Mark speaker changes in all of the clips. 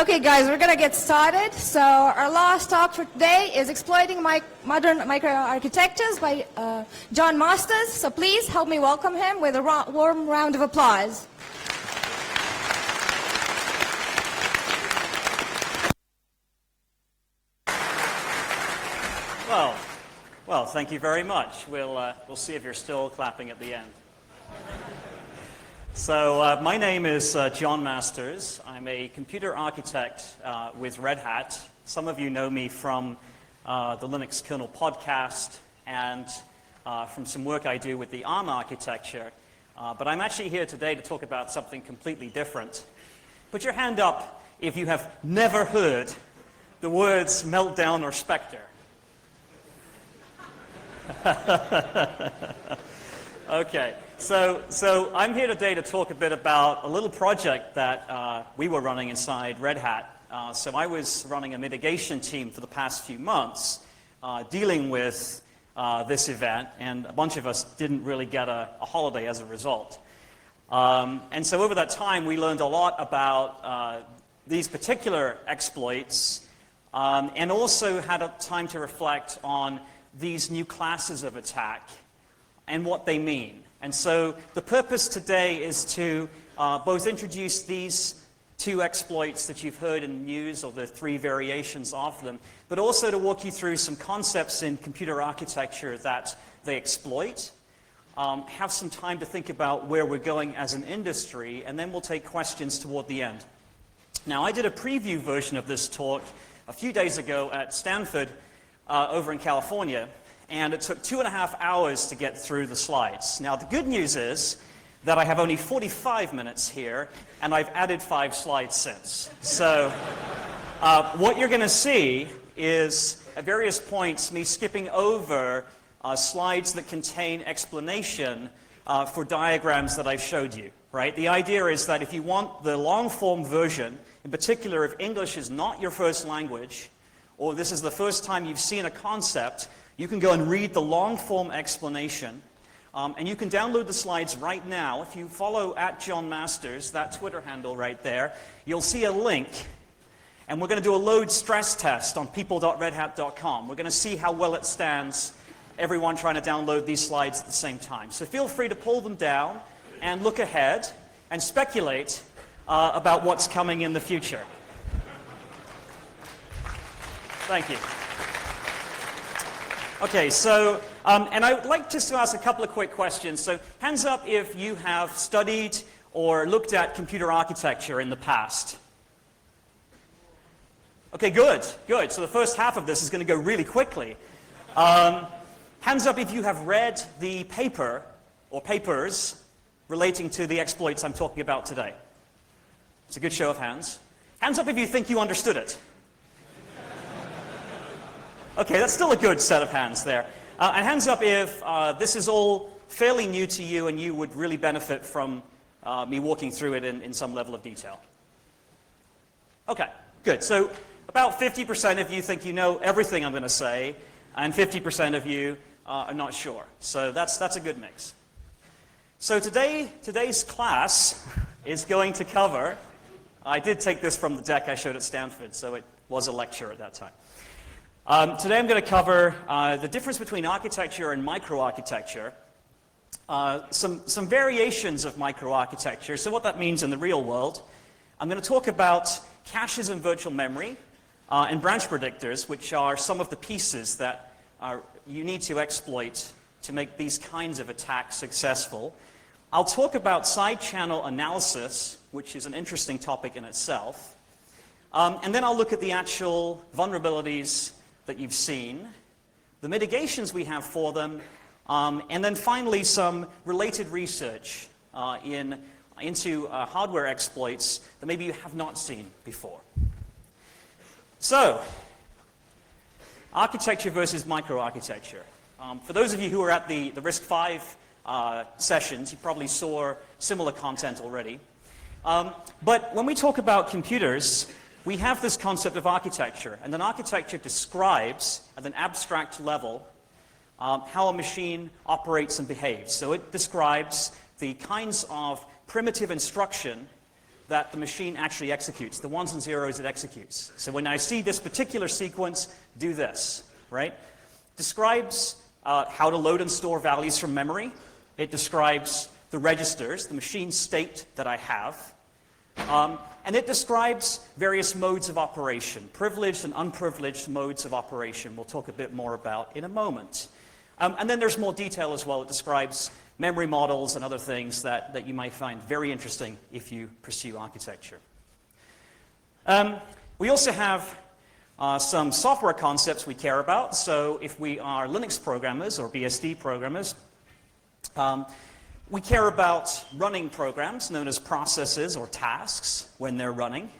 Speaker 1: Okay, guys, we're going to get started. So our last talk for today is Exploiting Modern Microarchitectures by John Masters. So please help me welcome him with a warm round of applause.
Speaker 2: Well, thank you very much. We'll see if you're still clapping at the end. So my name is John Masters. I'm a computer architect with Red Hat. Some of you know me from the Linux kernel podcast and from some work I do with the ARM architecture. But I'm actually here today to talk about something completely different. Put your hand up if you have never heard the words Meltdown or Spectre. Okay. So I'm here today to talk a bit about a little project that we were running inside Red Hat. So I was running a mitigation team for the past few months dealing with this event, and a bunch of us didn't really get a holiday as a result. And so over that time, we learned a lot about these particular exploits and also had a time to reflect on these new classes of attack and what they mean. And so the purpose today is to both introduce these two exploits that you've heard in the news, or the three variations of them, but also to walk you through some concepts in computer architecture that they exploit, have some time to think about where we're going as an industry, and then we'll take questions toward the end. Now, I did a preview version of this talk a few days ago at Stanford over in California, and it took 2.5 hours to get through the slides. Now, the good news is that I have only 45 minutes here, and I've added 5 slides since. So what you're going to see is, at various points, me skipping over slides that contain explanation for diagrams that I've showed you, right? The idea is that if you want the long-form version, in particular if English is not your first language, or this is the first time you've seen a concept, you can go and read the long-form explanation, and you can download the slides right now. If you follow @JohnMasters, that Twitter handle right there, you'll see a link, and we're going to do a load stress test on people.redhat.com. We're going to see how well it stands, everyone trying to download these slides at the same time. So feel free to pull them down and look ahead and speculate about what's coming in the future. Thank you. Okay, so, and I would like just to ask a couple of quick questions. So, hands up if you have studied or looked at computer architecture in the past. Okay, good. So the first half of this is going to go really quickly. Hands up if you have read the paper or papers relating to the exploits I'm talking about today. It's a good show of hands. Hands up if you think you understood it. Okay, that's still a good set of hands there. And hands up if this is all fairly new to you and you would really benefit from me walking through it in some level of detail. Okay, good. So about 50% of you think you know everything I'm going to say, and 50% of you are not sure. So that's a good mix. So today's class is going to cover, I did take this from the deck I showed at Stanford, so it was a lecture at that time. Today I'm going to cover the difference between architecture and microarchitecture, some variations of microarchitecture, so what that means in the real world. I'm going to talk about caches and virtual memory and branch predictors, which are some of the pieces that you need to exploit to make these kinds of attacks successful. I'll talk about side channel analysis, which is an interesting topic in itself. And then I'll look at the actual vulnerabilities that you've seen, the mitigations we have for them, and then finally some related research into hardware exploits that maybe you have not seen before. So, architecture versus microarchitecture. For those of you who were at the RISC-V sessions, you probably saw similar content already. But when we talk about computers, we have this concept of architecture, and then architecture describes, at an abstract level, how a machine operates and behaves. So it describes the kinds of primitive instruction that the machine actually executes, the ones and zeros it executes. So when I see this particular sequence, do this, right? Describes how to load and store values from memory. It describes the registers, the machine state that I have. And it describes various modes of operation, privileged and unprivileged modes of operation. We'll talk a bit more about in a moment. And then there's more detail as well. It describes memory models and other things that you might find very interesting if you pursue architecture. We also have some software concepts we care about. So if we are Linux programmers or BSD programmers, we care about running programs known as processes or tasks when they're running.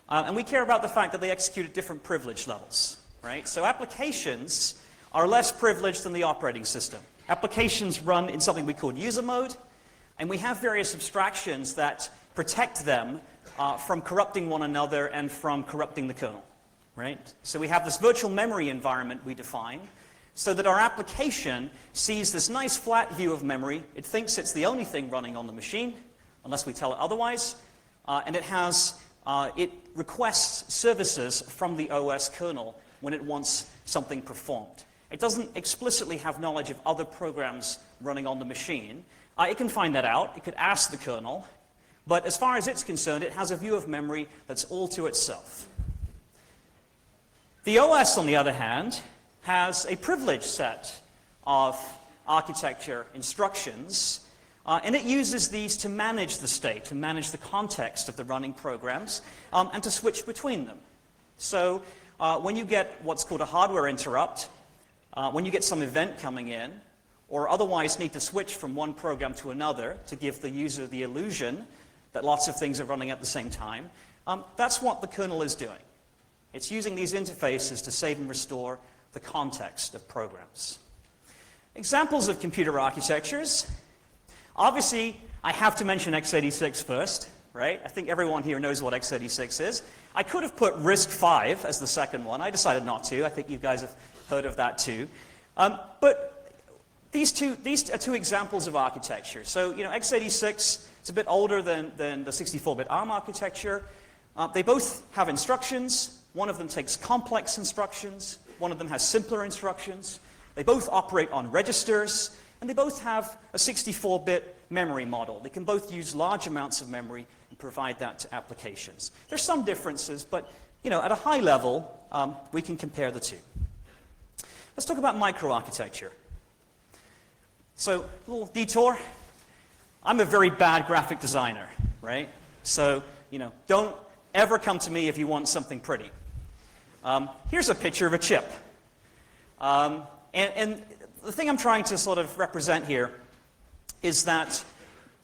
Speaker 2: And we care about the fact that they execute at different privilege levels, right? So applications are less privileged than the operating system. Applications run in something we call user mode, and we have various abstractions that protect them from corrupting one another and from corrupting the kernel, right? So we have this virtual memory environment we define so that our application sees this nice flat view of memory. It thinks it's the only thing running on the machine, unless we tell it otherwise, and it requests services from the OS kernel when it wants something performed. It doesn't explicitly have knowledge of other programs running on the machine. It can find that out. It could ask the kernel. But as far as it's concerned, it has a view of memory that's all to itself. The OS, on the other hand, has a privileged set of architecture instructions, and it uses these to manage the state, to manage the context of the running programs, and to switch between them. So when you get what's called a hardware interrupt, when you get some event coming in, or otherwise need to switch from one program to another to give the user the illusion that lots of things are running at the same time, that's what the kernel is doing. It's using these interfaces to save and restore the context of programs. Examples of computer architectures. Obviously, I have to mention x86 first, right? I think everyone here knows what x86 is. I could have put RISC-V as the second one. I decided not to. I think you guys have heard of that too. But these are two examples of architecture. So, x86 is a bit older than the 64-bit ARM architecture. They both have instructions. One of them takes complex instructions. One of them has simpler instructions. They both operate on registers. And they both have a 64-bit memory model. They can both use large amounts of memory and provide that to applications. There's some differences, but at a high level, we can compare the two. Let's talk about microarchitecture. So, a little detour. I'm a very bad graphic designer, right? So, don't ever come to me if you want something pretty. Here's a picture of a chip. And the thing I'm trying to sort of represent here is that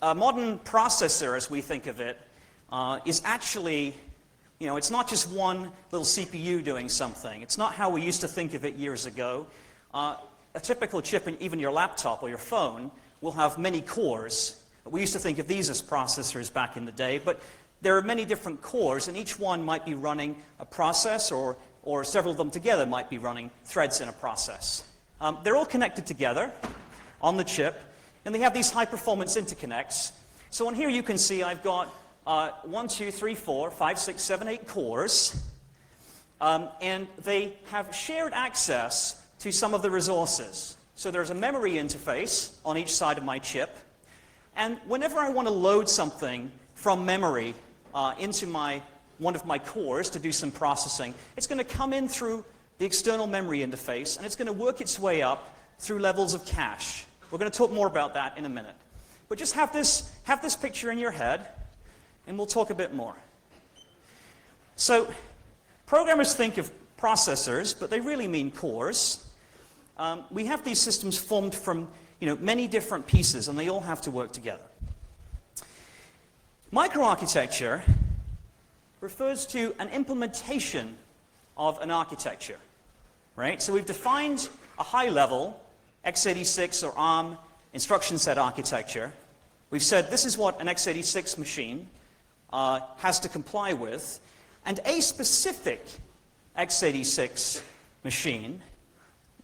Speaker 2: a modern processor, as we think of it, is actually, it's not just one little CPU doing something. It's not how we used to think of it years ago. A typical chip in even your laptop or your phone will have many cores. We used to think of these as processors back in the day, but there are many different cores, and each one might be running a process, or several of them together might be running threads in a process. They're all connected together on the chip, and they have these high-performance interconnects. So on here you can see I've got 1, 2, 3, 4, 5, 6, 7, 8 cores, and they have shared access to some of the resources. So there's a memory interface on each side of my chip, and whenever I want to load something from memory into one of my cores to do some processing, it's going to come in through the external memory interface, and it's going to work its way up through levels of cache. We're going to talk more about that in a minute. But just have this picture in your head, and we'll talk a bit more. So programmers think of processors, but they really mean cores. We have these systems formed from many different pieces, and they all have to work together. Microarchitecture refers to an implementation of an architecture, right? So we've defined a high-level x86 or ARM instruction set architecture. We've said this is what an x86 machine has to comply with, and a specific x86 machine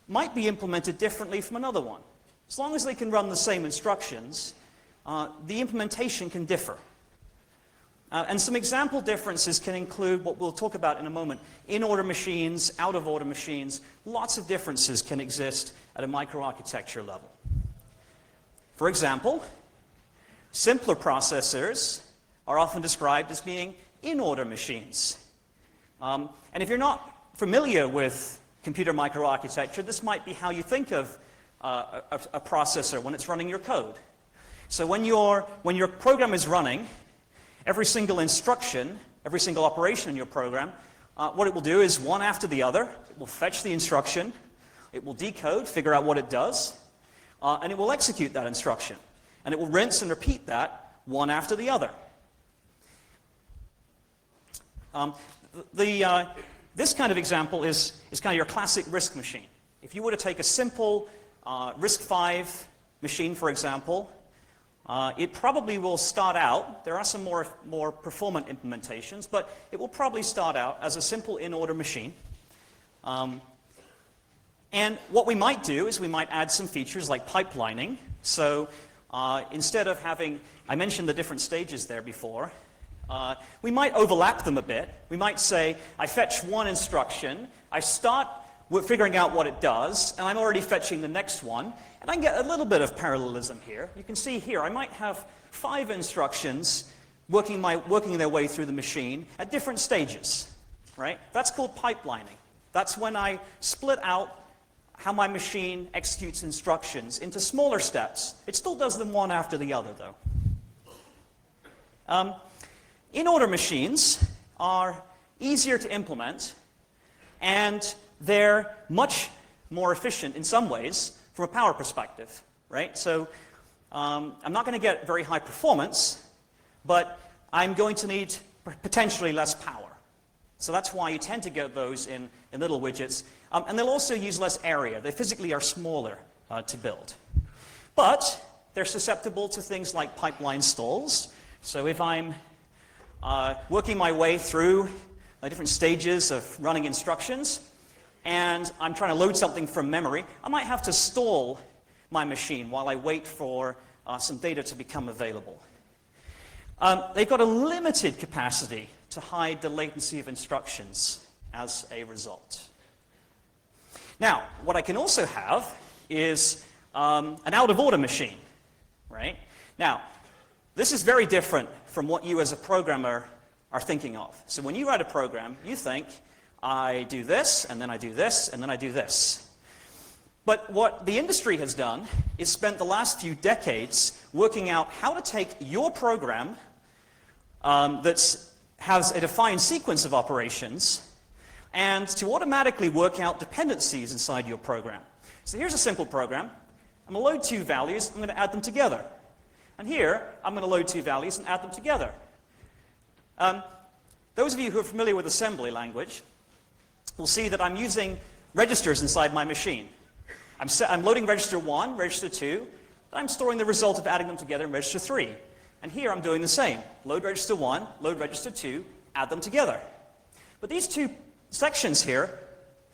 Speaker 2: might be implemented differently from another one. As long as they can run the same instructions, the implementation can differ. And some example differences can include what we'll talk about in a moment. In-order machines, out-of-order machines, lots of differences can exist at a microarchitecture level. For example, simpler processors are often described as being in-order machines. And if you're not familiar with computer microarchitecture, this might be how you think of a processor when it's running your code. So when your program is running, every single instruction, every single operation in your program, what it will do is one after the other. It will fetch the instruction, it will decode, figure out what it does, and it will execute that instruction. And it will rinse and repeat that one after the other. This kind of example is kind of your classic RISC machine. If you were to take a simple RISC-V machine, for example, it probably will start out, there are some more performant implementations, but it will probably start out as a simple in-order machine. And what we might do is we might add some features like pipelining. So instead of having, I mentioned the different stages there before, we might overlap them a bit. We might say, I fetch one instruction, I start with figuring out what it does, and I'm already fetching the next one, and I can get a little bit of parallelism here. You can see here, I might have 5 instructions working their way through the machine at different stages, right? That's called pipelining. That's when I split out how my machine executes instructions into smaller steps. It still does them one after the other, though. In-order machines are easier to implement, and they're much more efficient in some ways from a power perspective, right? So I'm not going to get very high performance, but I'm going to need potentially less power. So that's why you tend to get those in little widgets. And they'll also use less area. They physically are smaller to build. But they're susceptible to things like pipeline stalls. So if I'm working my way through different stages of running instructions, and I'm trying to load something from memory, I might have to stall my machine while I wait for some data to become available. They've got a limited capacity to hide the latency of instructions as a result. Now, what I can also have is an out-of-order machine, right? Now, this is very different from what you as a programmer are thinking of. So when you write a program, you think, I do this, and then I do this, and then I do this. But what the industry has done is spent the last few decades working out how to take your program that has a defined sequence of operations and to automatically work out dependencies inside your program. So here's a simple program. I'm going to load 2 values, I'm going to add them together. And here, I'm going to load 2 values and add them together. Those of you who are familiar with assembly language will see that I'm using registers inside my machine. I'm loading register 1, register 2, but I'm storing the result of adding them together in register 3. And here I'm doing the same. Load register 1, load register 2, add them together. But these 2 sections here,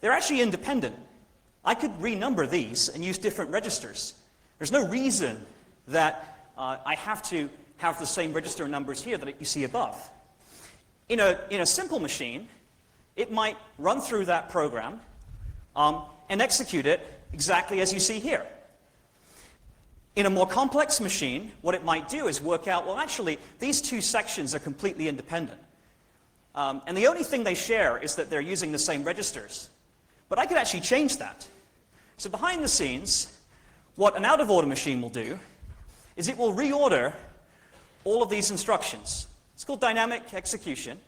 Speaker 2: they're actually independent. I could renumber these and use different registers. There's no reason that I have to have the same register numbers here that you see above. In a simple machine, it might run through that program and execute it exactly as you see here. In a more complex machine, what it might do is work out, well, actually, these 2 sections are completely independent. And the only thing they share is that they're using the same registers. But I could actually change that. So behind the scenes, what an out-of-order machine will do is it will reorder all of these instructions. It's called dynamic execution.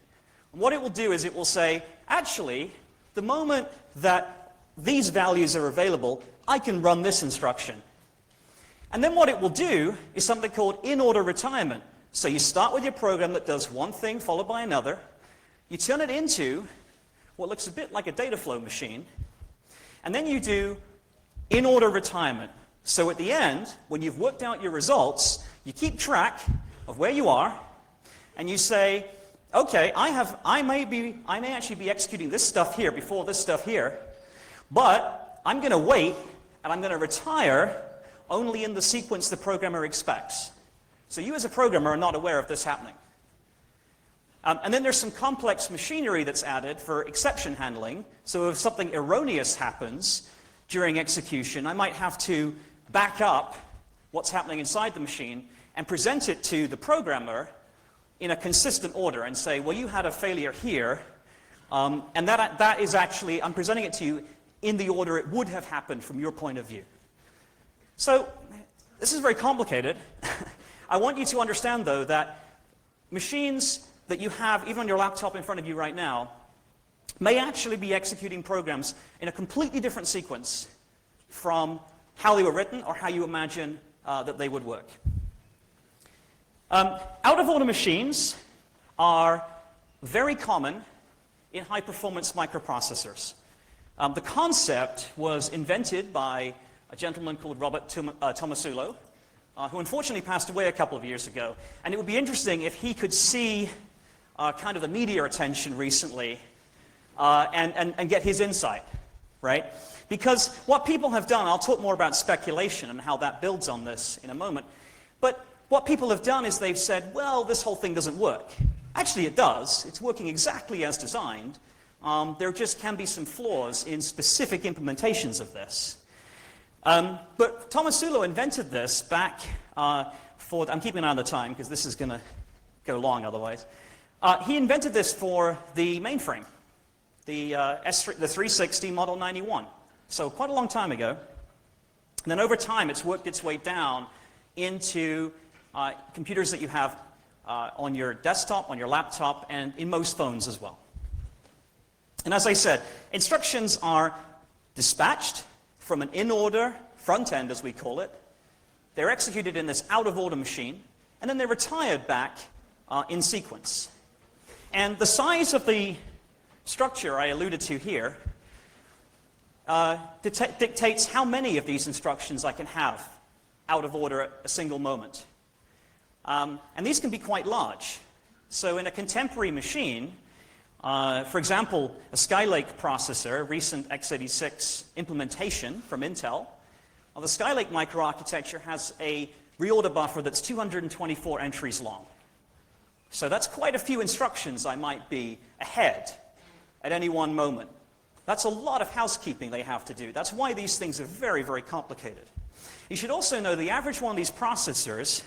Speaker 2: And what it will do is it will say, actually, the moment that these values are available, I can run this instruction. And then what it will do is something called in-order retirement. So you start with your program that does one thing followed by another. You turn it into what looks a bit like a data flow machine. And then you do in-order retirement. So at the end, when you've worked out your results, you keep track of where you are, and you say, okay, I may actually be executing this stuff here before this stuff here, but I'm going to wait, and I'm going to retire only in the sequence the programmer expects. So you as a programmer are not aware of this happening. And then there's some complex machinery that's added for exception handling. So if something erroneous happens during execution, I might have to back up what's happening inside the machine and present it to the programmer in a consistent order and say, well, you had a failure here, and that is actually, I'm presenting it to you in the order it would have happened from your point of view. So this is very complicated. I want you to understand, though, that machines that you have, even on your laptop in front of you right now, may actually be executing programs in a completely different sequence from how they were written or how you imagine that they would work. Out-of-order machines are very common in high-performance microprocessors. The concept was invented by a gentleman called Robert Tomasulo, who unfortunately passed away a couple of years ago. And it would be interesting if he could see kind of the media attention recently and get his insight, right? Because what people have done, I'll talk more about speculation and how that builds on this in a moment, but what people have done is they've said, well, this whole thing doesn't work. Actually, it does. It's working exactly as designed. There just can be some flaws in specific implementations of this. But Tomasulo invented this back for, I'm keeping an eye on the time because this is going to go long otherwise. He invented this for the mainframe, the 360 Model 91. So quite a long time ago. And then over time, it's worked its way down into computers that you have on your desktop, on your laptop, and in most phones as well. And as I said, instructions are dispatched from an in-order front end, as we call it. They're executed in this out-of-order machine, and then they're retired back in sequence. And the size of the structure I alluded to here dictates how many of these instructions I can have out of order at a single moment. And these can be quite large. So in a contemporary machine, for example, a Skylake processor, a recent x86 implementation from Intel, the Skylake microarchitecture has a reorder buffer that's 224 entries long. So that's quite a few instructions I might be ahead at any one moment. That's a lot of housekeeping they have to do. That's why these things are very, very complicated. You should also know the average one of these processors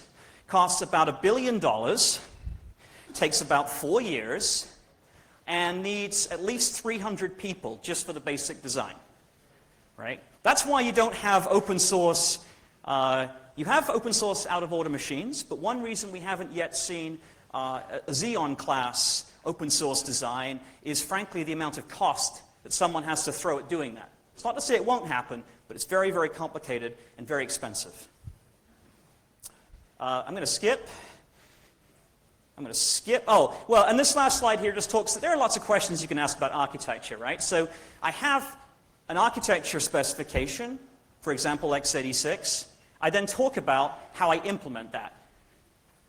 Speaker 2: costs about $1 billion, takes about 4 years, and needs at least 300 people just for the basic design, right? That's why you don't have open source. You have open source out-of-order machines, but one reason we haven't yet seen a Xeon class open source design is frankly the amount of cost that someone has to throw at doing that. It's not to say it won't happen, but it's very, very complicated and very expensive. I'm going to skip. Oh, well, and this last slide here just talks, there are lots of questions you can ask about architecture, right? So I have an architecture specification, for example, x86. I then talk about how I implement that,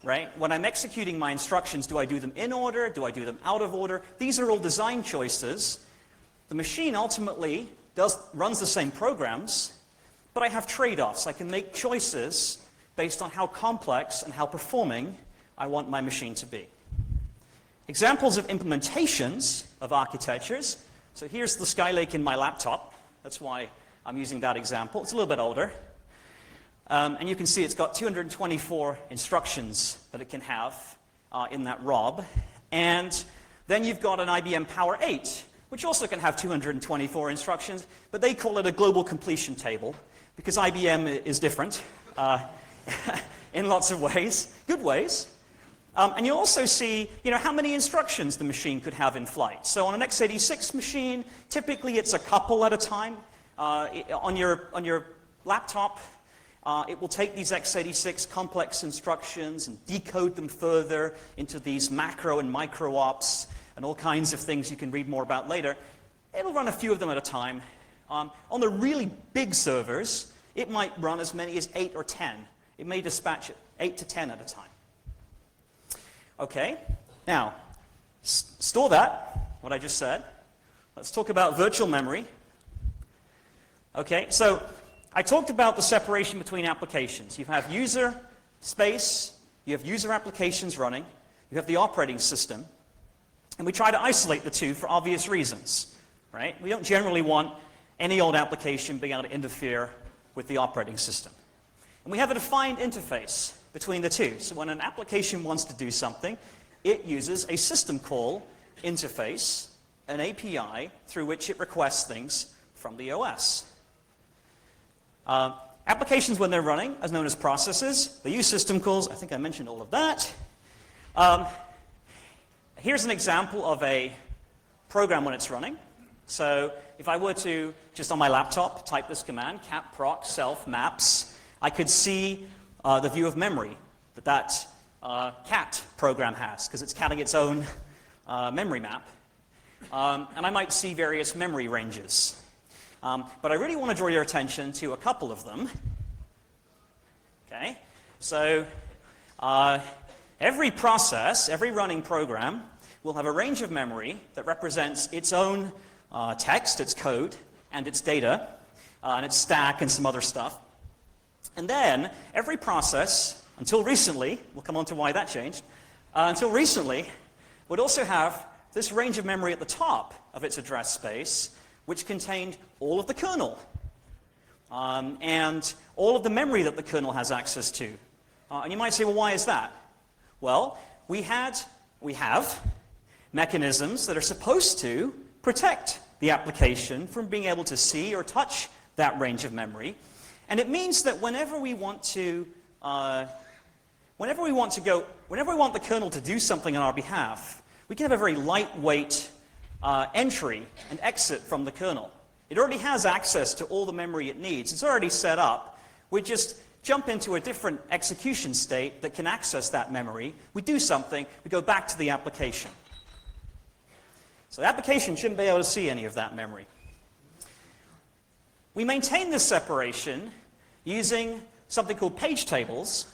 Speaker 2: right? When I'm executing my instructions, do I do them in order? Do I do them out of order? These are all design choices. The machine ultimately runs the same programs, but I have trade-offs. I can make choices based on how complex and how performing I want my machine to be. Examples of implementations of architectures. So here's the Skylake in my laptop. That's why I'm using that example. It's a little bit older. And you can see it's got 224 instructions that it can have in that ROB. And then you've got an IBM Power 8, which also can have 224 instructions, but they call it a global completion table because IBM is different in lots of ways, good ways. And you also see, how many instructions the machine could have in flight. So on an x86 machine, typically it's a couple at a time. On your laptop, it will take these x86 complex instructions and decode them further into these macro and micro ops and all kinds of things you can read more about later. It'll run a few of them at a time. On the really big servers, it might run as many as 8 or 10. It may dispatch 8 to 10 at a time. Okay, now, store that, what I just said. Let's talk about virtual memory. Okay, so I talked about the separation between applications. You have user space, you have user applications running, you have the operating system, And we try to isolate the two for obvious reasons, right? We don't generally want any old application being able to interfere with the operating system. And we have a defined interface between the two. So when an application wants to do something, it uses a system call interface, an API, through which it requests things from the OS. Applications, when they're running, as known as processes, they use system calls. I think I mentioned all of that. Here's an example of a program when it's running. So if I were to, just on my laptop, type this command, cat proc self maps, I could see the view of memory that cat program has, because it's catting its own memory map. And I might see various memory ranges. But I really want to draw your attention to a couple of them. Okay, so every process, every running program, will have a range of memory that represents its own text, its code, and its data, and its stack and some other stuff. And then every process, until recently, we'll come on to why that changed, until recently, would also have this range of memory at the top of its address space, which contained all of the kernel and all of the memory that the kernel has access to. And you might say, well, why is that? Well, we have mechanisms that are supposed to protect the application from being able to see or touch that range of memory. And it means that whenever we want the kernel to do something on our behalf, we can have a very lightweight entry and exit from the kernel. It already has access to all the memory it needs. It's already set up. We just jump into a different execution state that can access that memory. We do something. We go back to the application. So the application shouldn't be able to see any of that memory. We maintain this separation using something called page tables,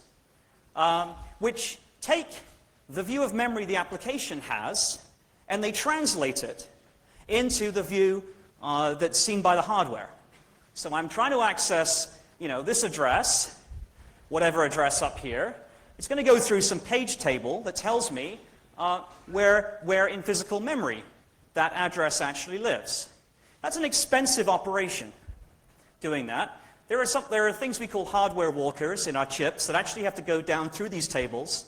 Speaker 2: which take the view of memory the application has, and they translate it into the view that's seen by the hardware. So I'm trying to access, this address, whatever address up here. It's going to go through some page table that tells me where in physical memory that address actually lives. That's an expensive operation, doing that. There are things we call hardware walkers in our chips that actually have to go down through these tables,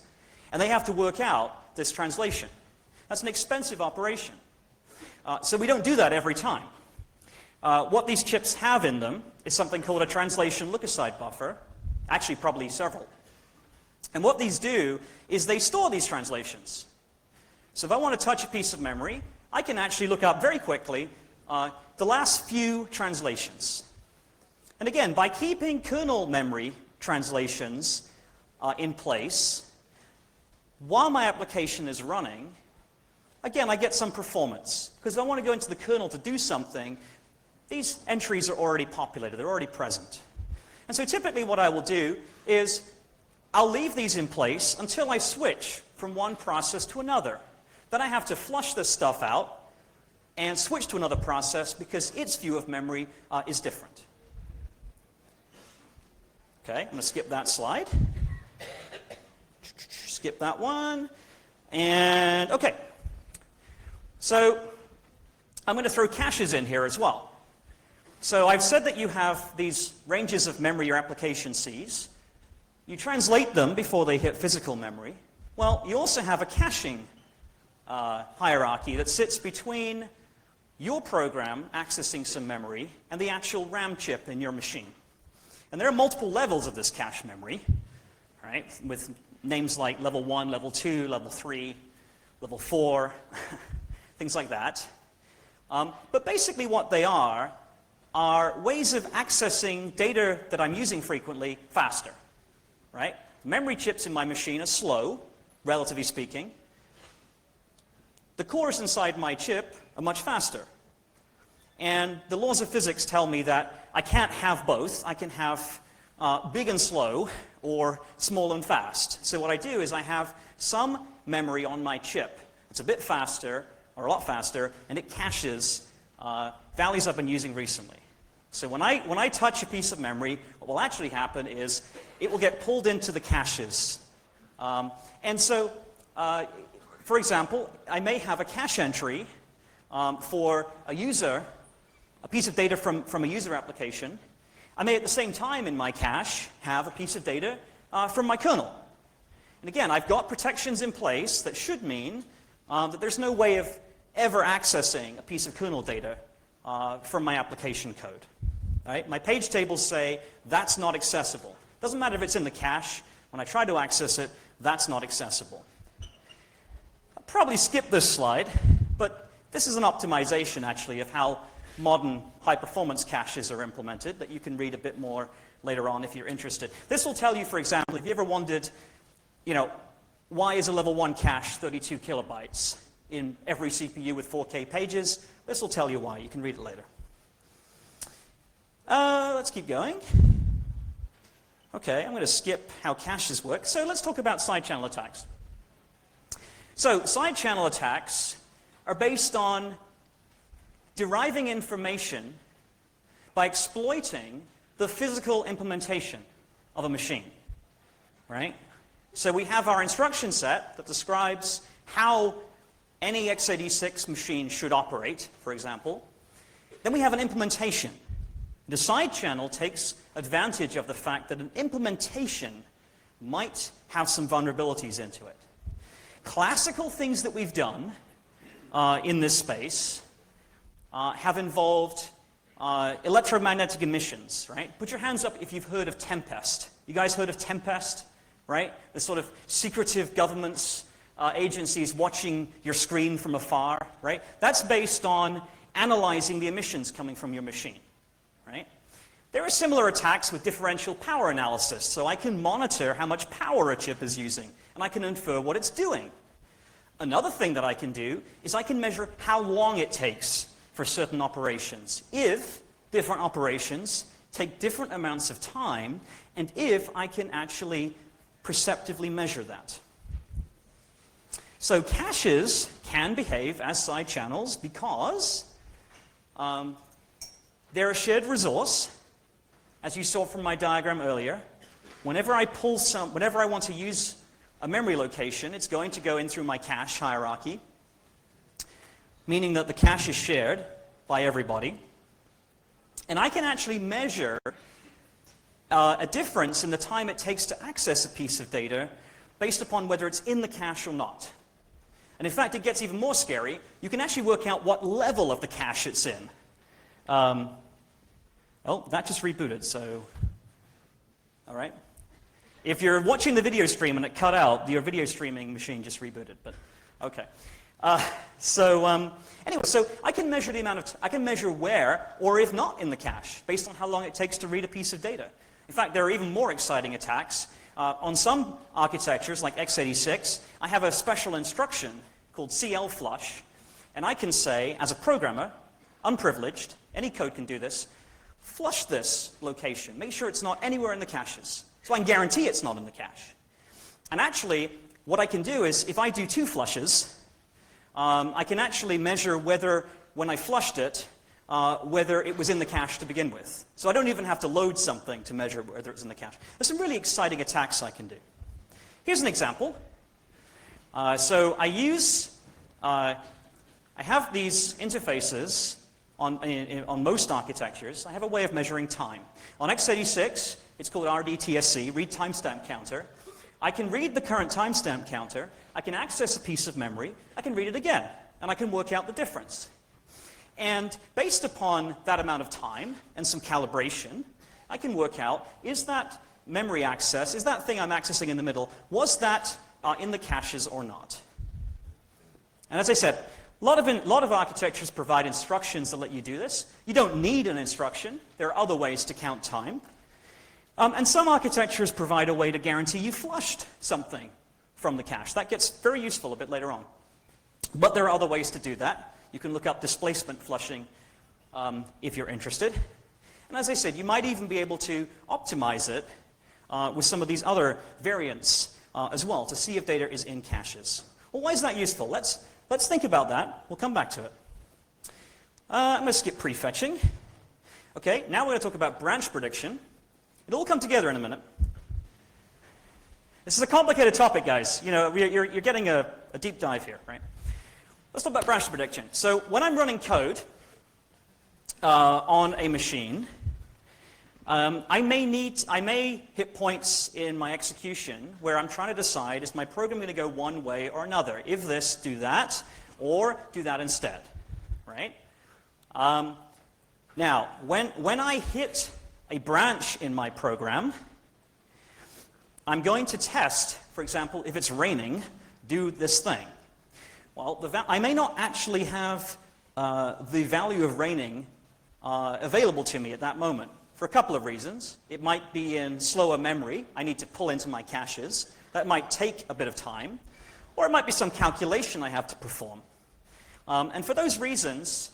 Speaker 2: and they have to work out this translation. That's an expensive operation. So we don't do that every time. What these chips have in them is something called a translation look-aside buffer, actually probably several. And what these do is they store these translations. So if I want to touch a piece of memory, I can actually look up very quickly the last few translations. And again, by keeping kernel memory translations in place, while my application is running, again, I get some performance. Because if I want to go into the kernel to do something, these entries are already populated. They're already present. And so typically what I will do is I'll leave these in place until I switch from one process to another. Then I have to flush this stuff out and switch to another process because its view of memory is different. Okay, I'm going to skip that slide. Skip that one. And okay. So I'm going to throw caches in here as well. So I've said that you have these ranges of memory your application sees. You translate them before they hit physical memory. Well, you also have a caching hierarchy that sits between your program accessing some memory and the actual RAM chip in your machine. And there are multiple levels of this cache memory, right, with names like level 1, level 2, level 3, level 4, things like that. But basically what they are ways of accessing data that I'm using frequently faster, right? Memory chips in my machine are slow, relatively speaking. The cores inside my chip are much faster. And the laws of physics tell me that I can't have both. I can have big and slow or small and fast. So what I do is I have some memory on my chip. It's a bit faster, or a lot faster, and it caches values I've been using recently. So when I touch a piece of memory, what will actually happen is it will get pulled into the caches. And so for example, I may have a cache entry for a user, a piece of data from a user application. I may at the same time in my cache have a piece of data from my kernel. And again, I've got protections in place that should mean that there's no way of ever accessing a piece of kernel data from my application code. Right? My page tables say that's not accessible. Doesn't matter if it's in the cache. When I try to access it, that's not accessible. I'll probably skip this slide, but this is an optimization, actually, of how modern high-performance caches are implemented that you can read a bit more later on if you're interested. This will tell you, for example, if you ever wondered, why is a level 1 cache 32 kilobytes in every CPU with 4K pages? This will tell you why. You can read it later. Let's keep going. Okay, I'm going to skip how caches work. So let's talk about side channel attacks. So side channel attacks are based on deriving information by exploiting the physical implementation of a machine, right? So we have our instruction set that describes how any x86 machine should operate, for example. Then we have an implementation. The side channel takes advantage of the fact that an implementation might have some vulnerabilities into it. Classical things that we've done in this space have involved electromagnetic emissions, right? Put your hands up if you've heard of Tempest. You guys heard of Tempest, right? The sort of secretive governments, agencies watching your screen from afar, right? That's based on analyzing the emissions coming from your machine, right? There are similar attacks with differential power analysis, so I can monitor how much power a chip is using, and I can infer what it's doing. Another thing that I can do is I can measure how long it takes for certain operations. If different operations take different amounts of time, and if I can actually perceptively measure that. So caches can behave as side channels because they're a shared resource. As you saw from my diagram earlier, whenever I want to use a memory location, it's going to go in through my cache hierarchy, meaning that the cache is shared by everybody. And I can actually measure a difference in the time it takes to access a piece of data based upon whether it's in the cache or not. And in fact, it gets even more scary. You can actually work out what level of the cache it's in. Oh, that just rebooted, so, all right. If you're watching the video stream and it cut out, your video streaming machine just rebooted, but okay. Anyway, so I can measure I can measure where, or if not in the cache, based on how long it takes to read a piece of data. In fact, there are even more exciting attacks. On some architectures, like x86, I have a special instruction called CL flush, and I can say, as a programmer, unprivileged, any code can do this, flush this location. Make sure it's not anywhere in the caches. So I can guarantee it's not in the cache. And actually, what I can do is, if I do 2 flushes, I can actually measure whether, when I flushed it, whether it was in the cache to begin with. So I don't even have to load something to measure whether it's in the cache. There's some really exciting attacks I can do. Here's an example. So I have these interfaces on most architectures. I have a way of measuring time. On x86, it's called RDTSC, read timestamp counter. I can read the current timestamp counter. I can access a piece of memory. I can read it again, and I can work out the difference. And based upon that amount of time and some calibration, I can work out, is that memory access, is that thing I'm accessing in the middle, was that in the caches or not? And as I said, a lot of architectures provide instructions that let you do this. You don't need an instruction. There are other ways to count time. And some architectures provide a way to guarantee you flushed something from the cache. That gets very useful a bit later on. But there are other ways to do that. You can look up displacement flushing if you're interested. And as I said, you might even be able to optimize it with some of these other variants as well to see if data is in caches. Well, why is that useful? Let's think about that. We'll come back to it. I'm going to skip prefetching. Okay, now we're going to talk about branch prediction. It'll all come together in a minute. This is a complicated topic, guys. You know, you're getting a deep dive here, right? Let's talk about branch prediction. So when I'm running code on a machine, I may hit points in my execution where I'm trying to decide, is my program going to go one way or another? If this, do that, or do that instead, right? Now, when I hit a branch in my program, I'm going to test, for example, if it's raining, do this thing. Well, I may not actually have the value of raining available to me at that moment for a couple of reasons. It might be in slower memory. I need to pull into my caches. That might take a bit of time. Or it might be some calculation I have to perform. And for those reasons,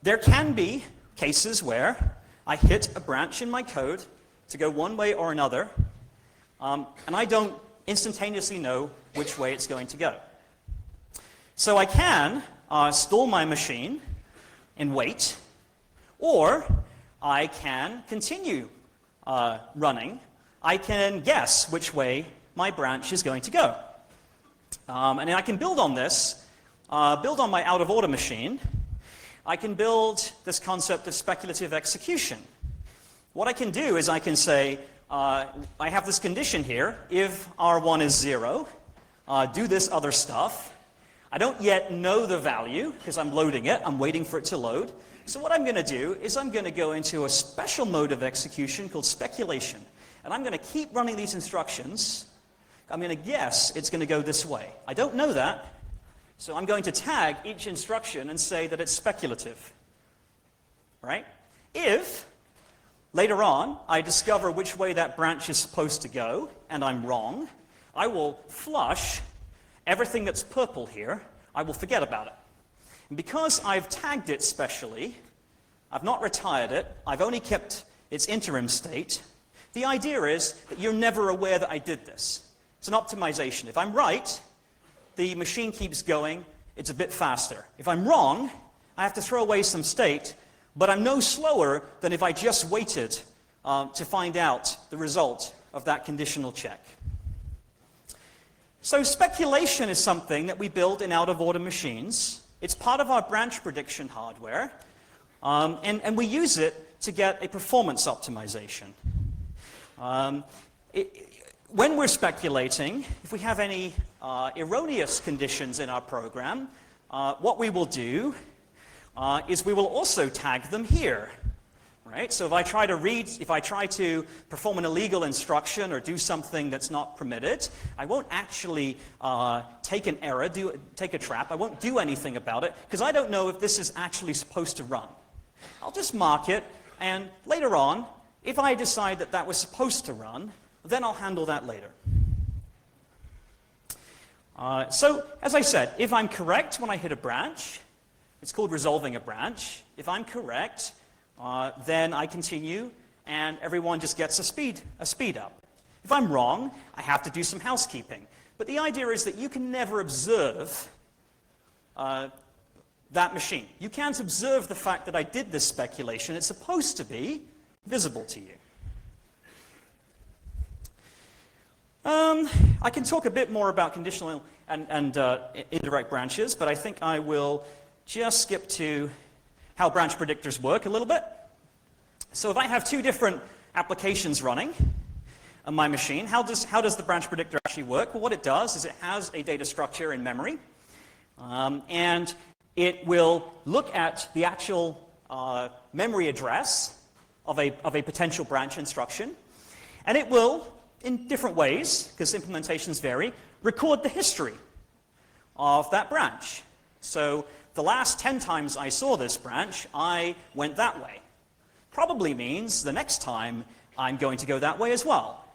Speaker 2: there can be cases where I hit a branch in my code to go one way or another, and I don't instantaneously know which way it's going to go. So I can stall my machine and wait, or I can continue running. I can guess which way my branch is going to go. And I can build on this, build on my out-of-order machine. I can build this concept of speculative execution. What I can do is I can say, I have this condition here, if R1 is 0, do this other stuff. I don't yet know the value because I'm loading it. I'm waiting for it to load. So what I'm going to do is I'm going to go into a special mode of execution called speculation. And I'm going to keep running these instructions. I'm going to guess it's going to go this way. I don't know that. So I'm going to tag each instruction and say that it's speculative. Right? If later on I discover which way that branch is supposed to go and I'm wrong, I will flush everything that's purple here. I will forget about it. And because I've tagged it specially, I've not retired it, I've only kept its interim state, the idea is that you're never aware that I did this. It's an optimization. If I'm right, the machine keeps going, it's a bit faster. If I'm wrong, I have to throw away some state, but I'm no slower than if I just waited to find out the result of that conditional check. So speculation is something that we build in out-of-order machines. It's part of our branch prediction hardware, and we use it to get a performance optimization. When we're speculating, if we have any erroneous conditions in our program, what we will do is we will also tag them here. Right? So if I try to perform an illegal instruction or do something that's not permitted, I won't actually take an error, take a trap. I won't do anything about it because I don't know if this is actually supposed to run. I'll just mark it, and later on, if I decide that that was supposed to run, then I'll handle that later. So, as I said, if I'm correct when I hit a branch, it's called resolving a branch. If I'm correct, then I continue, and everyone just gets a speed up. If I'm wrong, I have to do some housekeeping. But the idea is that you can never observe that machine. You can't observe the fact that I did this speculation. It's supposed to be visible to you. I can talk a bit more about conditional and indirect branches, but I think I will just skip to how branch predictors work a little bit. So if I have two different applications running on my machine, how does the branch predictor actually work? Well, what it does is it has a data structure in memory, and it will look at the actual memory address of a potential branch instruction, and it will, in different ways, because implementations vary, record the history of that branch. So the last 10 times I saw this branch, I went that way. Probably means the next time I'm going to go that way as well.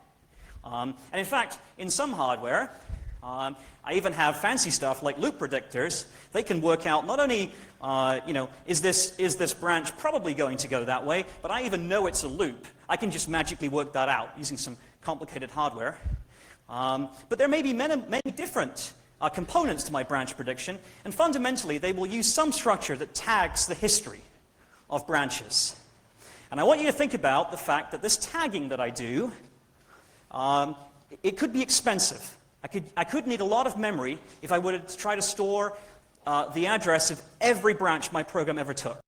Speaker 2: And in fact, in some hardware, I even have fancy stuff like loop predictors. They can work out not only, is this branch probably going to go that way, but I even know it's a loop. I can just magically work that out using some complicated hardware. But there may be many different components to my branch prediction, and fundamentally they will use some structure that tags the history of branches. And I want you to think about the fact that this tagging that I do it could be expensive. I could need a lot of memory if I were to try to store the address of every branch my program ever took.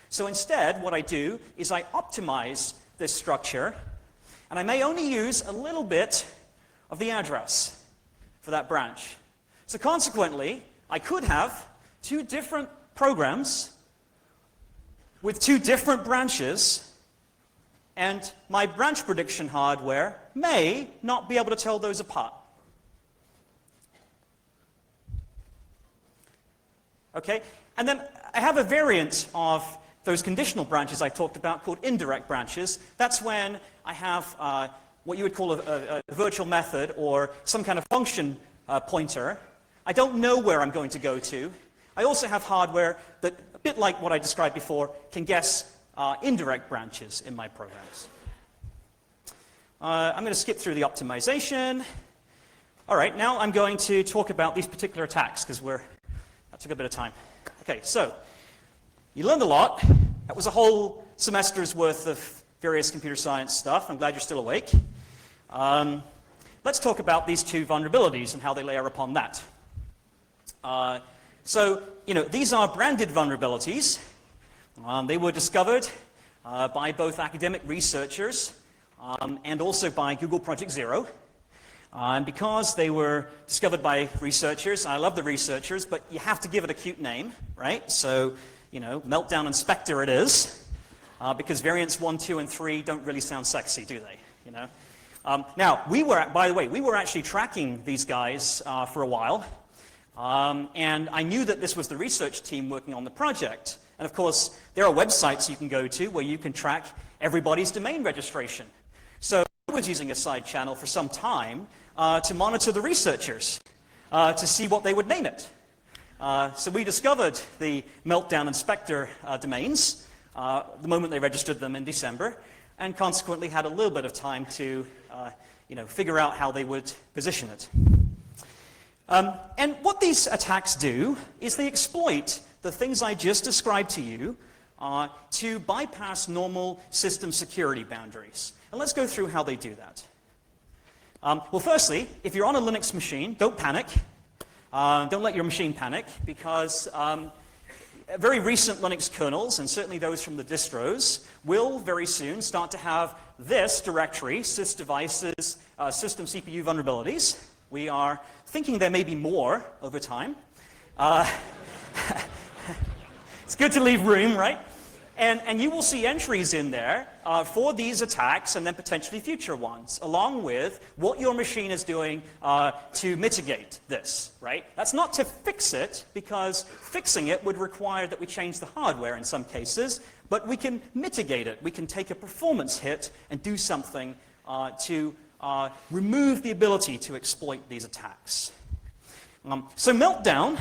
Speaker 2: So instead, what I do is I optimize this structure, and I may only use a little bit of the address for that branch. So consequently, I could have two different programs with two different branches, and my branch prediction hardware may not be able to tell those apart. Okay? And then I have a variant of those conditional branches I talked about called indirect branches. That's when I have what you would call a virtual method or some kind of function pointer. I don't know where I'm going to go to. I also have hardware that, a bit like what I described before, can guess indirect branches in my programs. I'm going to skip through the optimization. All right, now I'm going to talk about these particular attacks because that took a bit of time. Okay, so you learned a lot. That was a whole semester's worth of various computer science stuff. I'm glad you're still awake. Let's talk about these two vulnerabilities and how they layer upon that. So, these are branded vulnerabilities. They were discovered by both academic researchers and also by Google Project Zero. And because they were discovered by researchers, I love the researchers, but you have to give it a cute name, right? So, Meltdown and Spectre it is, because variants 1, 2, and 3 don't really sound sexy, do they? Now, by the way, we were actually tracking these guys for a while, and I knew that this was the research team working on the project. And of course, there are websites you can go to where you can track everybody's domain registration. So I was using a side channel for some time to monitor the researchers, to see what they would name it. So we discovered the Meltdown and Spectre domains the moment they registered them in December, and consequently had a little bit of time to figure out how they would position it. And what these attacks do is they exploit the things I just described to you to bypass normal system security boundaries. And let's go through how they do that. Well, firstly, if you're on a Linux machine, don't panic. Don't let your machine panic, because very recent Linux kernels, and certainly those from the distros, will very soon start to have this directory, sysdevices, system CPU vulnerabilities. We are thinking there may be more over time. It's good to leave room, right? And you will see entries in there for these attacks and then potentially future ones, along with what your machine is doing to mitigate this, right? That's not to fix it, because fixing it would require that we change the hardware in some cases, but we can mitigate it. We can take a performance hit and do something to remove the ability to exploit these attacks. So Meltdown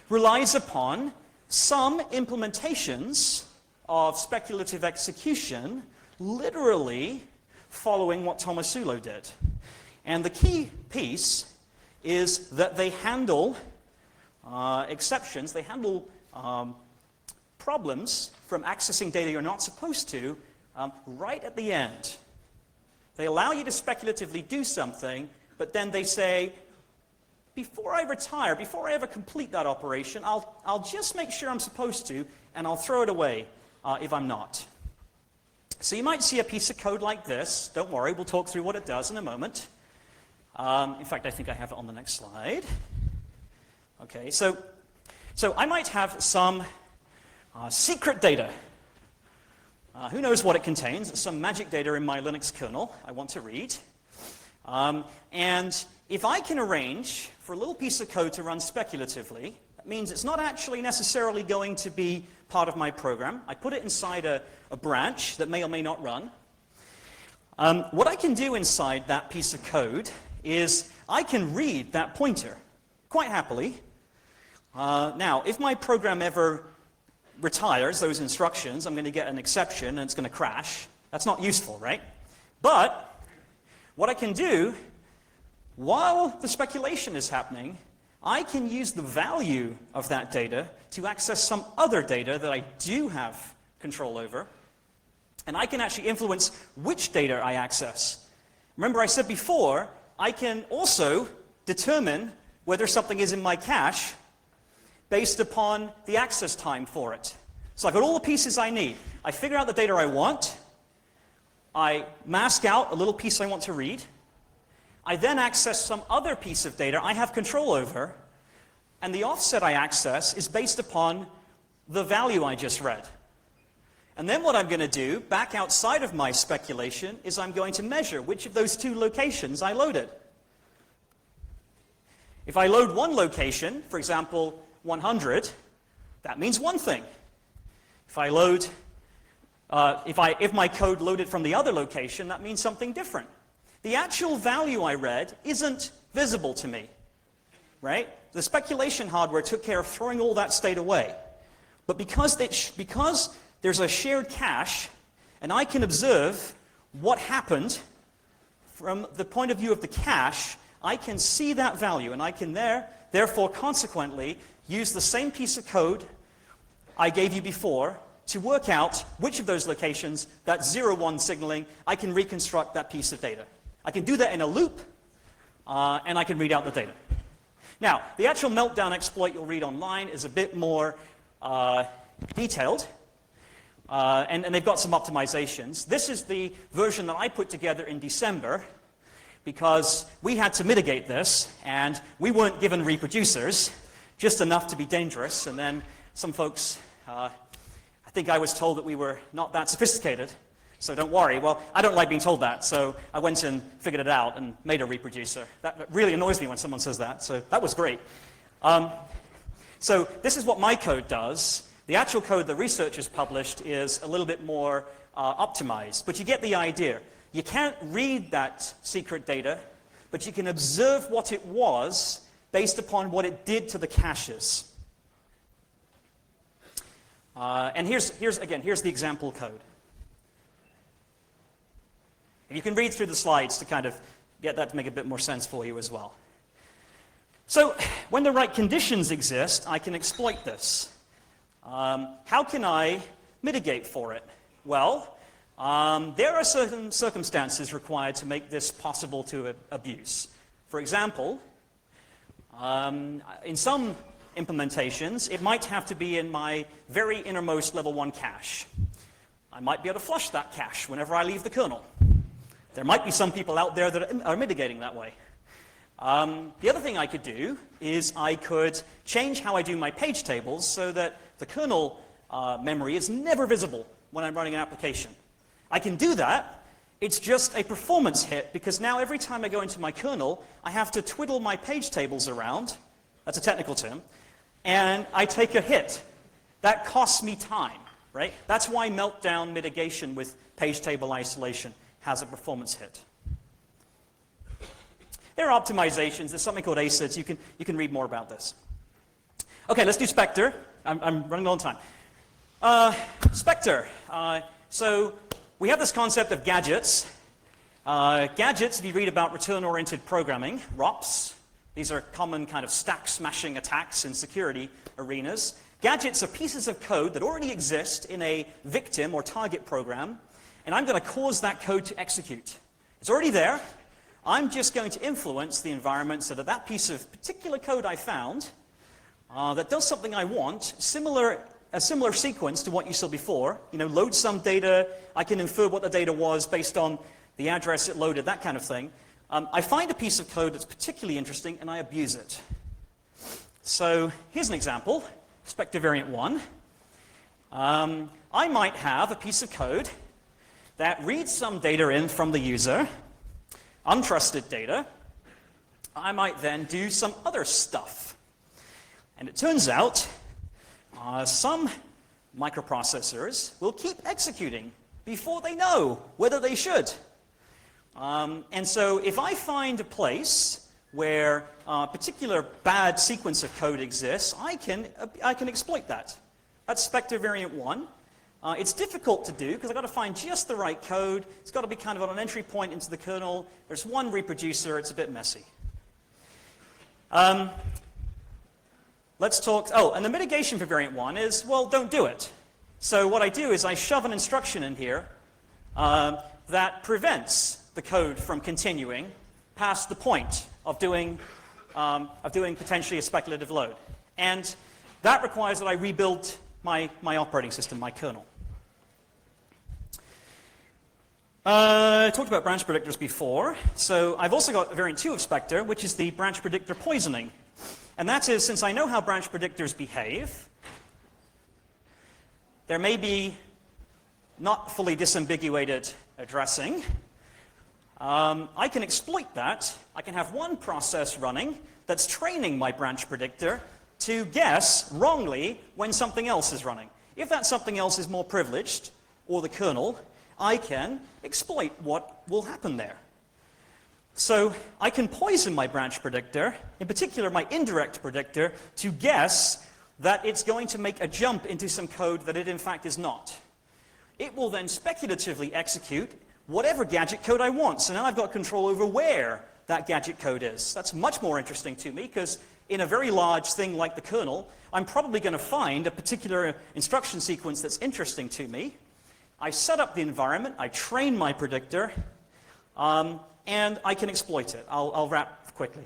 Speaker 2: relies upon some implementations of speculative execution literally following what Tomasulo did. And the key piece is that they handle exceptions, they handle problems from accessing data you're not supposed to right at the end. They allow you to speculatively do something, but then they say, before I retire, before I ever complete that operation, I'll just make sure I'm supposed to, and I'll throw it away if I'm not. So you might see a piece of code like this. Don't worry, we'll talk through what it does in a moment. In fact, I think I have it on the next slide. Okay, so I might have some secret data. Who knows what it contains? It's some magic data in my Linux kernel I want to read. And if I can arrange for a little piece of code to run speculatively, that means it's not actually necessarily going to be part of my program. I put it inside a branch that may or may not run. What I can do inside that piece of code is I can read that pointer quite happily. Now, if my program ever retires those instructions, I'm going to get an exception and it's going to crash. That's not useful, right? But what I can do, while the speculation is happening, I can use the value of that data to access some other data that I do have control over. And I can actually influence which data I access. Remember I said before, I can also determine whether something is in my cache based upon the access time for it. So I've got all the pieces I need. I figure out the data I want. I mask out a little piece I want to read. I then access some other piece of data I have control over, and the offset I access is based upon the value I just read. And then what I'm going to do, back outside of my speculation, is I'm going to measure which of those two locations I loaded. If I load one location, for example, 100, that means one thing. If I load, if my code loaded from the other location, that means something different. The actual value I read isn't visible to me, right? The speculation hardware took care of throwing all that state away. But because there's a shared cache, and I can observe what happened from the point of view of the cache, I can see that value, and I can therefore consequently use the same piece of code I gave you before to work out which of those locations, that 0-1 signaling, I can reconstruct that piece of data. I can do that in a loop, and I can read out the data. Now, the actual Meltdown exploit you'll read online is a bit more detailed, and they've got some optimizations. This is the version that I put together in December, because we had to mitigate this, and we weren't given reproducers, just enough to be dangerous, and then some folks, I think I was told that we were not that sophisticated, so don't worry. Well, I don't like being told that, so I went and figured it out and made a reproducer. That really annoys me when someone says that, so that was great. So this is what my code does. The actual code the researchers published is a little bit more optimized, but you get the idea. You can't read that secret data, but you can observe what it was based upon what it did to the caches. And here's the example code. And you can read through the slides to kind of get that to make a bit more sense for you as well. So when the right conditions exist, I can exploit this. How can I mitigate for it? Well, there are certain circumstances required to make this possible to abuse. For example, in some implementations, it might have to be in my very innermost level 1 cache. I might be able to flush that cache whenever I leave the kernel. There might be some people out there that are mitigating that way. The other thing I could do is I could change how I do my page tables so that the kernel memory is never visible when I'm running an application. I can do that. It's just a performance hit, because now every time I go into my kernel, I have to twiddle my page tables around. That's a technical term. And I take a hit. That costs me time, right? That's why Meltdown mitigation with page table isolation has a performance hit. There are optimizations. There's something called ACIDs. You can read more about this. Okay, let's do Spectre. I'm running low on time. Spectre. So we have this concept of gadgets. Gadgets, if you read about return-oriented programming, ROPs, these are common kind of stack-smashing attacks in security arenas. Gadgets are pieces of code that already exist in a victim or target program, and I'm going to cause that code to execute. It's already there. I'm just going to influence the environment so that that piece of particular code I found that does something I want, a similar sequence to what you saw before, load some data, I can infer what the data was based on the address it loaded, that kind of thing. I find a piece of code that's particularly interesting and I abuse it. So here's an example, Spectre variant 1. I might have a piece of code that reads some data in from the user, untrusted data. I might then do some other stuff. And it turns out some microprocessors will keep executing before they know whether they should. And so if I find a place where a particular bad sequence of code exists, I can exploit that. That's Spectre variant 1. It's difficult to do because I've got to find just the right code. It's got to be kind of on an entry point into the kernel. There's one reproducer. It's a bit messy. Let's talk, and the mitigation for variant 1 is, well, don't do it. So what I do is I shove an instruction in here that prevents the code from continuing past the point of doing potentially a speculative load. And that requires that I rebuild my operating system, my kernel. I talked about branch predictors before, so I've also got variant 2 of Spectre, which is the branch predictor poisoning. And that is, since I know how branch predictors behave, there may be not fully disambiguated addressing. I can exploit that. I can have one process running that's training my branch predictor to guess wrongly when something else is running. If that something else is more privileged, or the kernel, I can exploit what will happen there. So I can poison my branch predictor, in particular my indirect predictor, to guess that it's going to make a jump into some code that it in fact is not. It will then speculatively execute whatever gadget code I want. So now I've got control over where that gadget code is. That's much more interesting to me, because in a very large thing like the kernel, I'm probably going to find a particular instruction sequence that's interesting to me. I set up the environment, I train my predictor, and I can exploit it. I'll wrap quickly.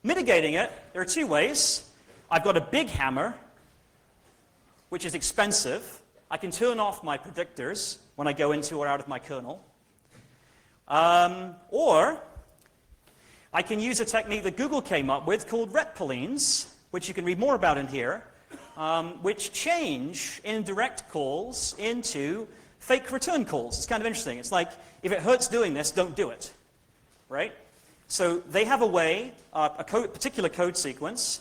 Speaker 2: Mitigating it, there are two ways. I've got a big hammer, which is expensive. I can turn off my predictors when I go into or out of my kernel. Or I can use a technique that Google came up with called retpolines, which you can read more about in here, which change indirect calls into fake return calls. It's kind of interesting. It's like, if it hurts doing this, don't do it, right? So they have a way, particular code sequence,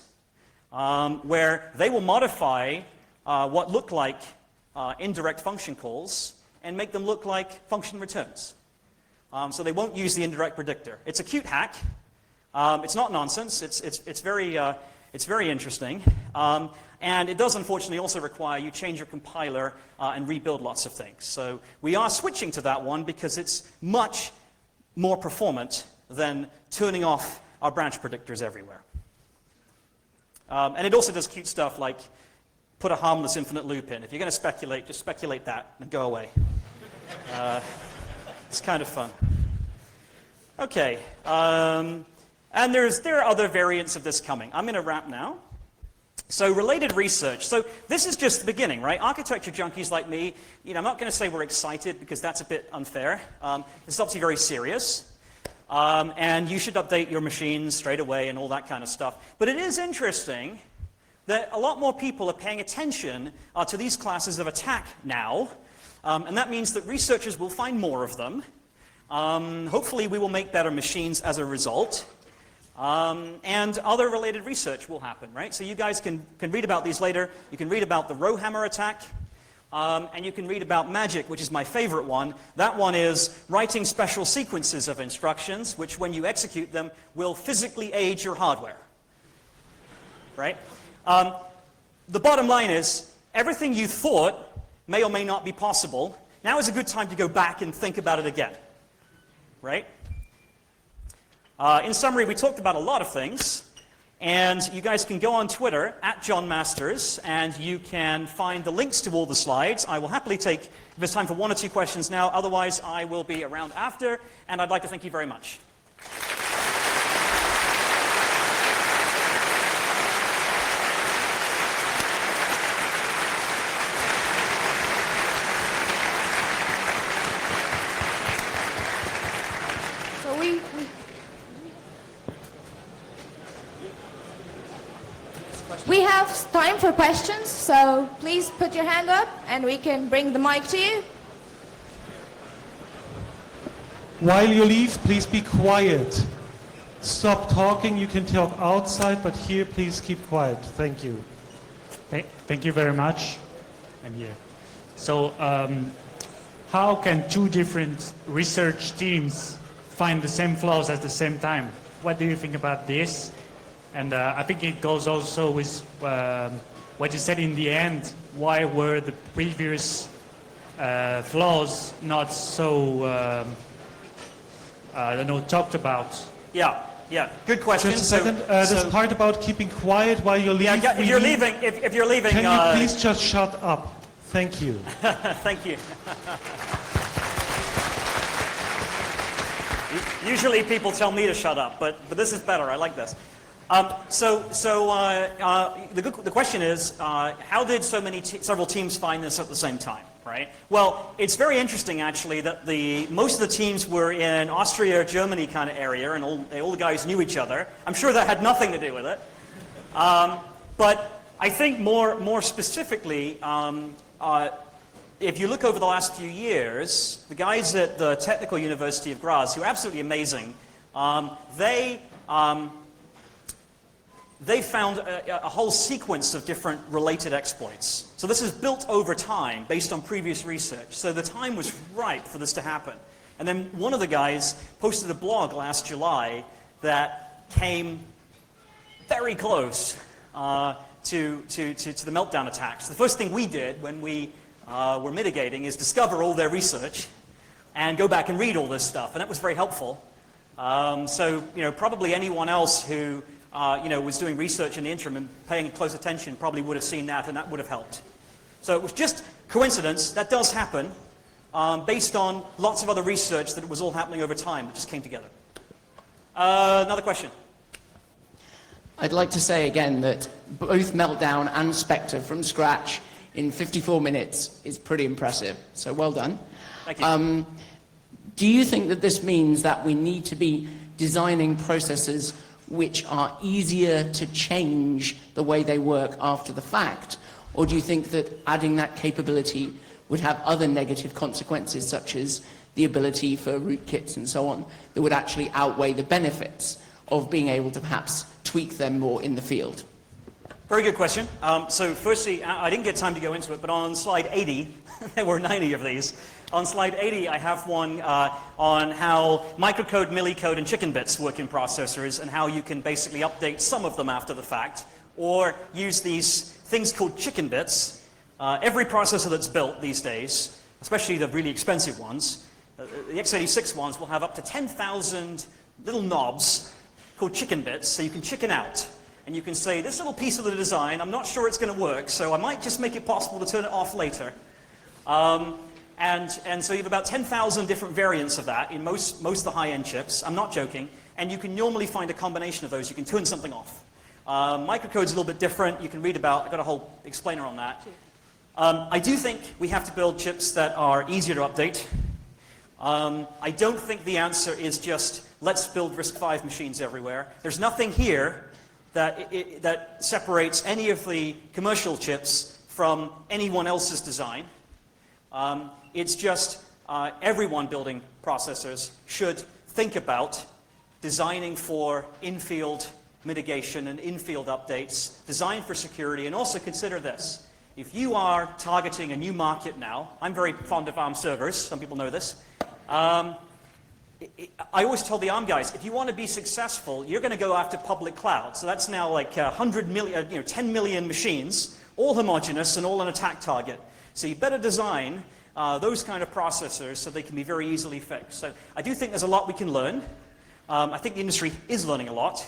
Speaker 2: where they will modify what look like indirect function calls and make them look like function returns. So they won't use the indirect predictor. It's a cute hack. It's not nonsense. It's very interesting. And it does, unfortunately, also require you change your compiler and rebuild lots of things. So we are switching to that one because it's much more performant than turning off our branch predictors everywhere. And it also does cute stuff like put a harmless infinite loop in. If you're going to speculate, just speculate that and go away. It's kind of fun. Okay. And there are other variants of this coming. I'm going to wrap now. So related research. So this is just the beginning, right? Architecture junkies like me, I'm not going to say we're excited because that's a bit unfair. This is obviously very serious. And you should update your machines straight away and all that kind of stuff. But it is interesting that a lot more people are paying attention to these classes of attack now. And that means that researchers will find more of them. Hopefully we will make better machines as a result. And other related research will happen, right? So you guys can read about these later. You can read about the row hammer attack. And you can read about magic, which is my favorite one. That one is writing special sequences of instructions, which when you execute them, will physically age your hardware, right? The bottom line is, everything you thought may or may not be possible. Now is a good time to go back and think about it again, right? In summary, we talked about a lot of things, and you guys can go on Twitter, @JohnMasters, and you can find the links to all the slides. I will happily take, if there's time for one or two questions now, otherwise I will be around after, and I'd like to thank you very much.
Speaker 1: We have time for questions, so please put your hand up and we can bring the mic to you.
Speaker 3: While you leave, please be quiet. Stop talking. You can talk outside, but here, please keep quiet. Thank you.
Speaker 4: Thank you very much. I'm here. So, how can two different research teams find the same flaws at the same time? What do you think about this? And I think it goes also with what you said in the end. Why were the previous flaws not so, talked about?
Speaker 2: Yeah, good question.
Speaker 3: Just a second. This part about keeping quiet while you're leaving.
Speaker 2: Yeah, if you're leaving,
Speaker 3: can you please just shut up? Thank you.
Speaker 2: Thank you. Usually people tell me to shut up, but this is better. I like this. The question is, how did several teams find this at the same time, right? Well, it's very interesting actually that most of the teams were in Austria, Germany kind of area, and all the guys knew each other. I'm sure that had nothing to do with it. But I think more specifically, if you look over the last few years, the guys at the Technical University of Graz, who are absolutely amazing, they found a whole sequence of different related exploits. So this is built over time based on previous research. So the time was right for this to happen. And then one of the guys posted a blog last July that came very close to the Meltdown attacks. The first thing we did when we were mitigating is discover all their research and go back and read all this stuff. And that was very helpful. So, probably anyone else who was doing research in the interim and paying close attention probably would have seen that, and that would have helped. So it was just coincidence. That does happen based on lots of other research that it was all happening over time. It just came together. Another question.
Speaker 5: I'd like to say again that both Meltdown and Spectre from scratch in 54 minutes is pretty impressive. So well done.
Speaker 2: Thank you.
Speaker 5: Do you think that this means that we need to be designing processes which are easier to change the way they work after the fact? Or do you think that adding that capability would have other negative consequences, such as the ability for rootkits and so on, that would actually outweigh the benefits of being able to perhaps tweak them more in the field?
Speaker 2: Very good question. So firstly, I didn't get time to go into it, but on slide 80, there were 90 of these. On slide 80, I have one on how microcode, millicode, and chicken bits work in processors, and how you can basically update some of them after the fact, or use these things called chicken bits. Every processor that's built these days, especially the really expensive ones, the x86 ones will have up to 10,000 little knobs called chicken bits, so you can chicken out. And you can say, this little piece of the design, I'm not sure it's going to work, so I might just make it possible to turn it off later. And so you have about 10,000 different variants of that in most of the high-end chips. I'm not joking. And you can normally find a combination of those. You can turn something off. Microcode's a little bit different. You can read about, I've got a whole explainer on that. I do think we have to build chips that are easier to update. I don't think the answer is just, let's build RISC-V machines everywhere. There's nothing here that separates any of the commercial chips from anyone else's design. It's just everyone building processors should think about designing for in-field mitigation and in-field updates, design for security, and also consider this. If you are targeting a new market now, I'm very fond of ARM servers, some people know this. I always tell the ARM guys, if you want to be successful, you're going to go after public cloud. So that's now like 100 million, 10 million machines, all homogeneous and all an attack target. So you better design those kind of processors so they can be very easily fixed. So I do think there's a lot we can learn. I think the industry is learning a lot,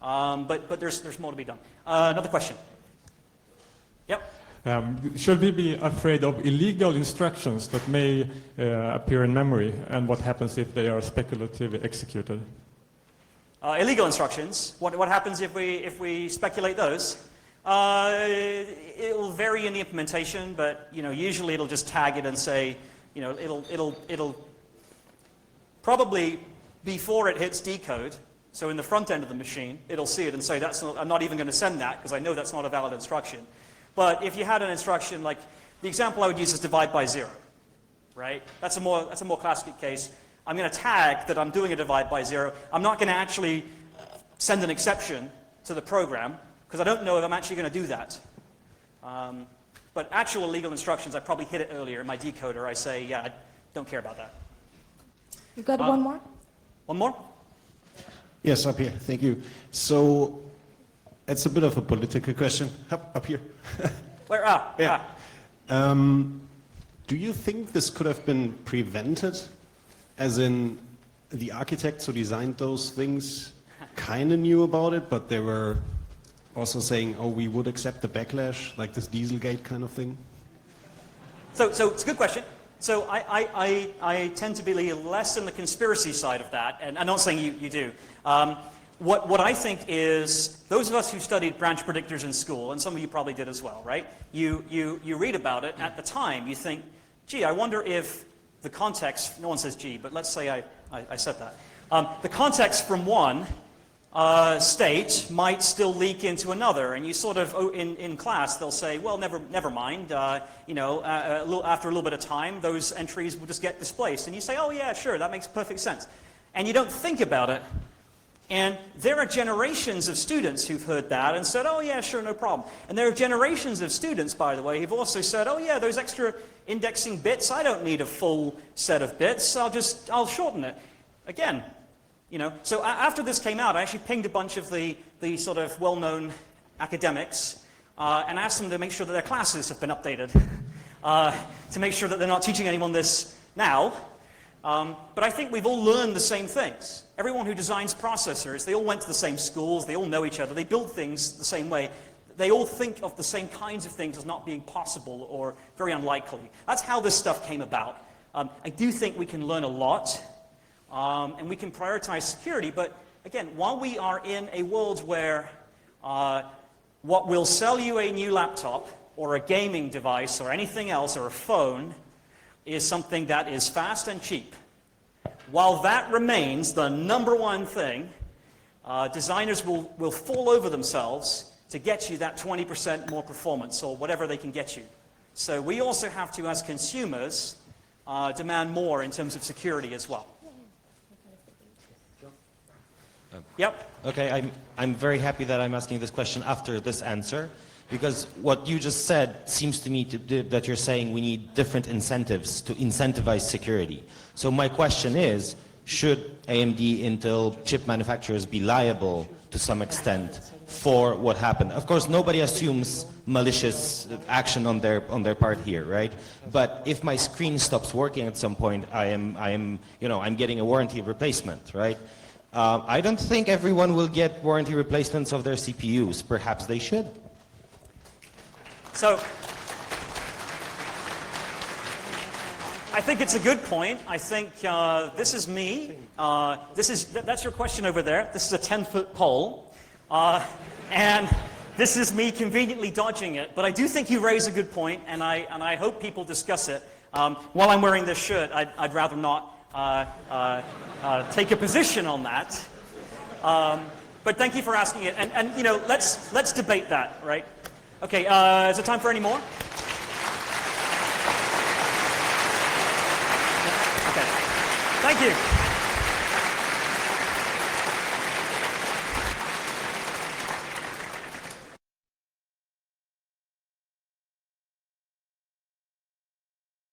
Speaker 2: but there's more to be done. Another question. Yep.
Speaker 6: Should we be afraid of illegal instructions that may appear in memory, and what happens if they are speculatively executed?
Speaker 2: Illegal instructions. What happens if we speculate those? It will vary in the implementation, but usually it'll just tag it and say, it'll probably before it hits decode. So in the front end of the machine, it'll see it and say, I'm not even going to send that because I know that's not a valid instruction. But if you had an instruction like the example I would use is divide by 0, right? That's a more classic case. I'm going to tag that I'm doing a divide by 0. I'm not going to actually send an exception to the program because I don't know if I'm actually going to do that. But actual illegal instructions, I probably hit it earlier in my decoder. I say, yeah, I don't care about that.
Speaker 1: You've got one more?
Speaker 2: One more?
Speaker 7: Yes, up here. Thank you. So it's a bit of a political question. Up here.
Speaker 2: Where?
Speaker 7: Yeah. Do you think this could have been prevented? As in, the architects who designed those things kind of knew about it, but they were also saying, oh, we would accept the backlash, like this Dieselgate kind of thing?
Speaker 2: So it's a good question. So I tend to be less in the conspiracy side of that, and I'm not saying you do. What I think is, those of us who studied branch predictors in school, and some of you probably did as well, right? You read about it at the time, you think, gee, I wonder if the context, no one says gee, but let's say I said that. The context from one state might still leak into another, and you sort of, in class, they'll say, well, never mind, after a little bit of time, those entries will just get displaced. And you say, oh yeah, sure, that makes perfect sense. And you don't think about it. And there are generations of students who've heard that and said, oh yeah, sure, no problem. And there are generations of students, by the way, who've also said, oh yeah, those extra indexing bits, I don't need a full set of bits, I'll shorten it. Again, so after this came out, I actually pinged a bunch of the sort of well-known academics and asked them to make sure that their classes have been updated, to make sure that they're not teaching anyone this now. But I think we've all learned the same things. Everyone who designs processors, they all went to the same schools, they all know each other, they build things the same way. They all think of the same kinds of things as not being possible or very unlikely. That's how this stuff came about. I do think we can learn a lot, and we can prioritize security, but again, while we are in a world where what will sell you a new laptop or a gaming device or anything else or a phone is something that is fast and cheap. While that remains the number one thing, designers will fall over themselves to get you that 20% more performance or whatever they can get you. So we also have to, as consumers, demand more in terms of security as well. Yep.
Speaker 8: Okay, I'm very happy that I'm asking this question after this answer, because what you just said seems to me that you're saying we need different incentives to incentivize security. So my question is, should AMD, Intel, chip manufacturers be liable to some extent for what happened? Of course, nobody assumes malicious action on their part here, right? But if my screen stops working at some point, I'm getting a warranty replacement, right? I don't think everyone will get warranty replacements of their CPUs. Perhaps they should.
Speaker 2: So, I think it's a good point. I think this is me. That's your question over there. This is a 10-foot pole. And this is me conveniently dodging it. But I do think you raise a good point, and I hope people discuss it. While I'm wearing this shirt, I'd rather not take a position on that. But thank you for asking it. And let's debate that, right? Okay, is there time for any more? Okay, thank you.